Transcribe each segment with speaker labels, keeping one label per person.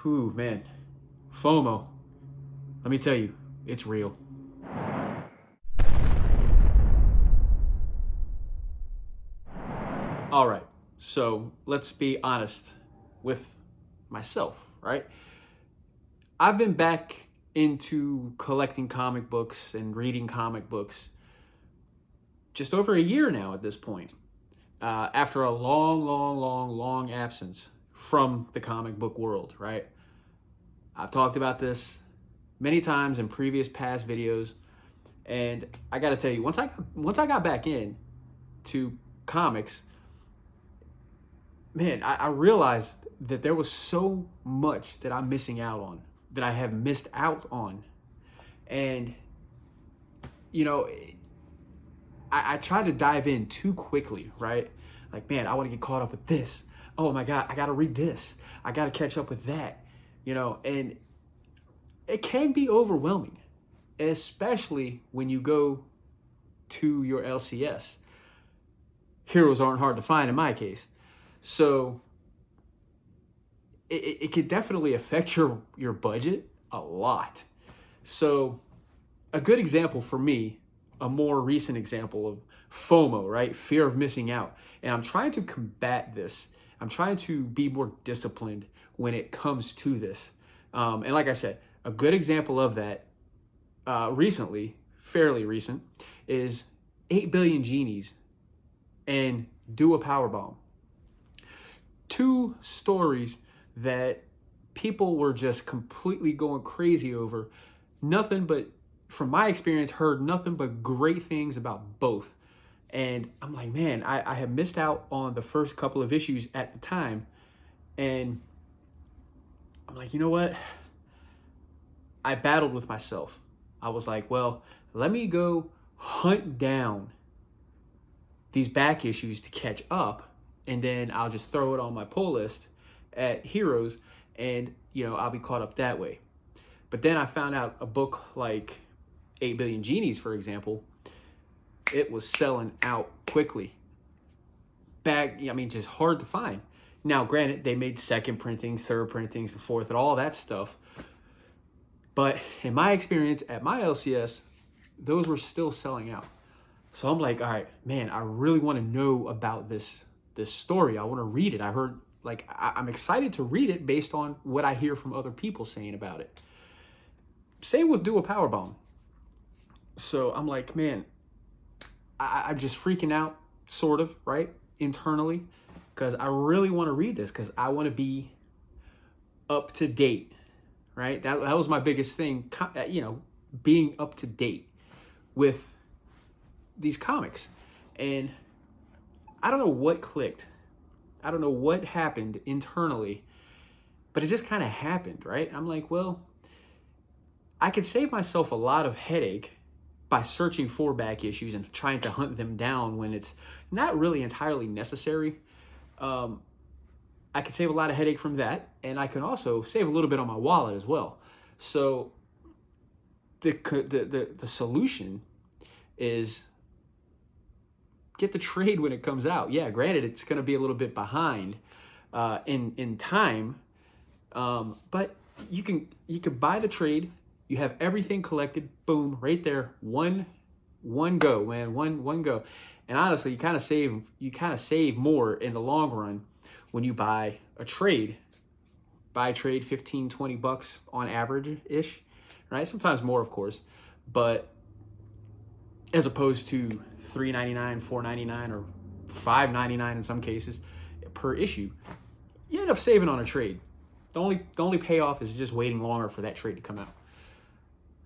Speaker 1: Whew, man. FOMO. Let me tell you, it's real. All right. So let's be honest with myself, right? I've been back into collecting comic books and reading comic books just over a year now at this point, after a long absence from the comic book world, right? I've talked about this many times in previous past videos, and I got to tell you, once I got back in to comics, man, I realized that there was so much that I'm missing out on, that I have missed out on. And, you know, I tried to dive in too quickly, right? Like, man, I want to get caught up with this. Oh my God, I got to read this. I got to catch up with that, and it can be overwhelming, especially when you go to your LCS. Heroes aren't hard to find in my case. So it could definitely affect your budget a lot. So a good example for me, a more recent example of FOMO, right? Fear of missing out. And I'm trying to combat this. I'm trying to be more disciplined when it comes to this. And like I said, a good example of that recently, fairly recent, is 8 Billion Genies and Do a Powerbomb. Two stories that people were just completely going crazy over. Nothing but, from my experience, heard nothing but great things about both. And I'm like, man, I have missed out on the first couple of issues at the time. And I'm like, you know what? I battled with myself. I was like, well, let me go hunt down these back issues to catch up, and then I'll just throw it on my pull list at Heroes, and I'll be caught up that way. But then I found out a book like 8 Billion Genies, for example, it was selling out quickly. Just hard to find. Now, granted, they made second printings, third printings, the fourth, and all that stuff. But in my experience at my LCS, those were still selling out. So I'm like, all right, man, I really want to know about this story. I want to read it. I heard, I'm excited to read it based on what I hear from other people saying about it. Same with Do a Powerbomb. So I'm like, man, I'm just freaking out, sort of, right, internally, because I really want to read this, because I want to be up to date, right? That was my biggest thing, being up to date with these comics. And I don't know what clicked. I don't know what happened internally, but it just kind of happened, right? I'm like, well, I could save myself a lot of headache by searching for back issues and trying to hunt them down when it's not really entirely necessary. I could save a lot of headache from that, and I can also save a little bit on my wallet as well. So the solution is get the trade when it comes out. Yeah, granted, it's going to be a little bit behind in time, but you can buy the trade. You have everything collected, boom, right there, one go, man, one go. And honestly, you kind of save more in the long run when you buy a trade. Buy a trade $15-20 on average ish, right? Sometimes more, of course, but as opposed to $3.99, $4.99, or $5.99 in some cases per issue, you end up saving on a trade. The only payoff is just waiting longer for that trade to come out.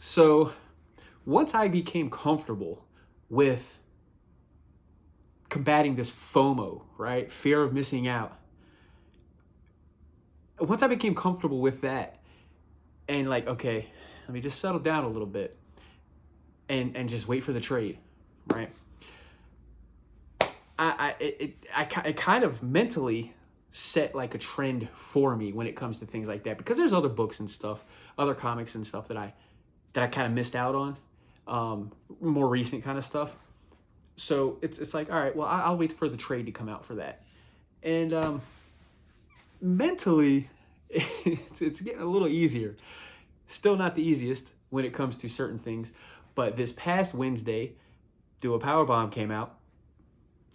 Speaker 1: So once I became comfortable with combating this FOMO, right, fear of missing out, once I became comfortable with that, and like, okay, let me just settle down a little bit and just wait for the trade, right? I kind of mentally set like a trend for me when it comes to things like that, because there's other books and stuff, other comics and stuff that I kind of missed out on, more recent kind of stuff. So it's like, all right, well, I'll wait for the trade to come out for that. And mentally, it's getting a little easier. Still not the easiest when it comes to certain things. But this past Wednesday, Do a Power Bomb came out.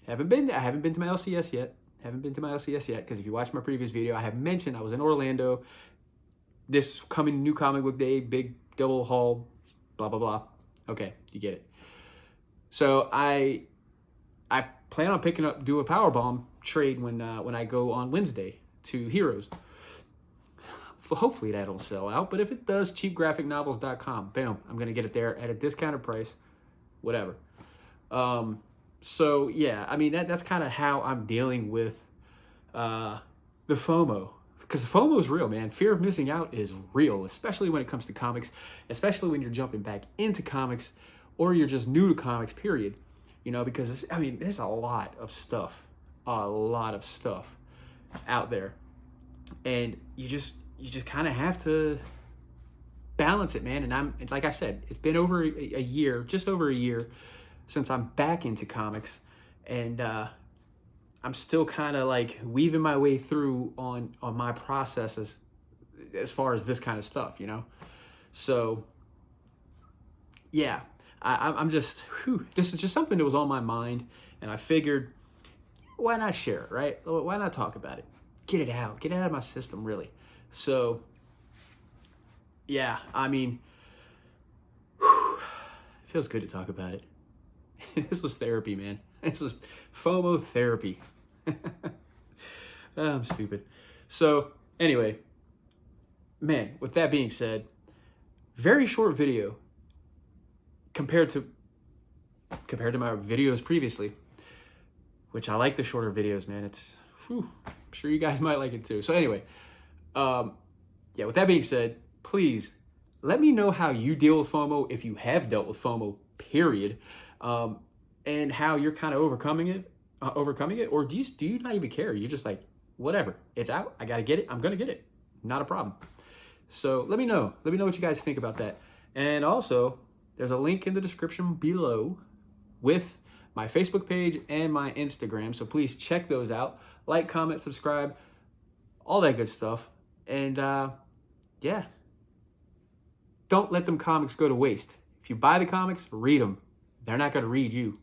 Speaker 1: I haven't been to my LCS yet. Haven't been to my LCS yet, because if you watch my previous video, I have mentioned I was in Orlando this coming new comic book day, big double haul, blah blah blah. Okay, you get it. So I plan on picking up Do a Power Bomb trade when I go on Wednesday to Heroes. Hopefully that'll sell out, but if it does, cheapgraphicnovels.com. Bam, I'm gonna get it there at a discounted price, whatever. So yeah, I mean that's kind of how I'm dealing with the FOMO, because FOMO is real, man. Fear of missing out is real, especially when it comes to comics, especially when you're jumping back into comics or you're just new to comics, period. You know, because I mean, there's a lot of stuff out there, and you just kind of have to balance it, man. And like I said, it's been over a year, just over a year, since I'm back into comics, and I'm still kind of like weaving my way through on my processes as far as this kind of stuff, you know. So yeah, I'm just, this is just something that was on my mind, and I figured, why not share it, right? Why not talk about it? Get it out of my system, really. So yeah, I mean, it feels good to talk about it. This was therapy, man. This was FOMO therapy. I'm stupid. So anyway, man, with that being said, very short video compared to my videos previously, which I like the shorter videos, man. It's, I'm sure you guys might like it too. So anyway, yeah, with that being said, please let me know how you deal with FOMO, if you have dealt with FOMO, period, and how you're kind of overcoming it, or do you not even care? You're just like, whatever, it's out, I gotta get it, I'm gonna get it, not a problem. So let me know what you guys think about that. And also, there's a link in the description below with my Facebook page and my Instagram, so please check those out. Like, comment, subscribe, all that good stuff. And yeah, don't let them comics go to waste. If you buy the comics, read them. They're not going to read you.